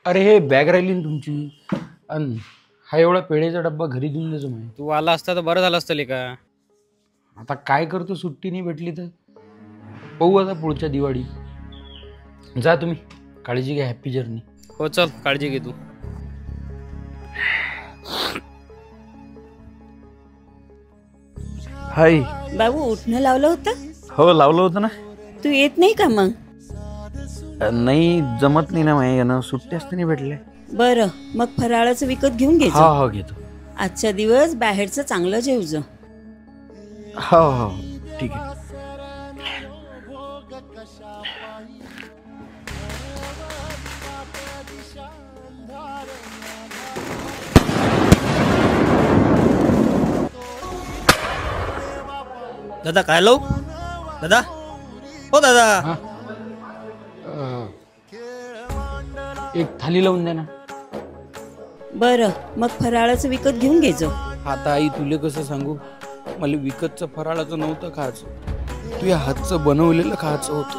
अरे हे बॅग राहिली ना तुमची. अन हा एवढा पेढेचा डब्बा घरी देऊन द्यायचो माहिती. तू आला असता तर बरं झालं असतं का. आता काय करतो, सुट्टी नाही भेटली तर पाहू आता पुढच्या दिवाळी. जा तुम्ही, काळजी घ्या, हॅप्पी जर्नी. हो चल, काळजी घे तू. हाय. बाबू उठणं लावलं होतं. हो लावलं होतं ना. तू येत नाही का मग? नाही जमत नाही ना माही यानं, सुट्टी असते नाही भेटले. बरं मग फराळाचं विकत घेऊन हा घ्यायचं. हो घेतो. आजचा दिवस बाहेरचं चांगलं जेवज. हो हो ठीक आहे. दादा काय लो. दादा हो दादा. हा? एक थाली लावून द्या ना. बरं मग फराळाचं विकत घेऊन घ्यायचं. आता आई तुले कसं सांगू, मला विकतचं फराळाचं नव्हतं खायचं, तुझ्या हातचं बनवलेलं खायचं होतं.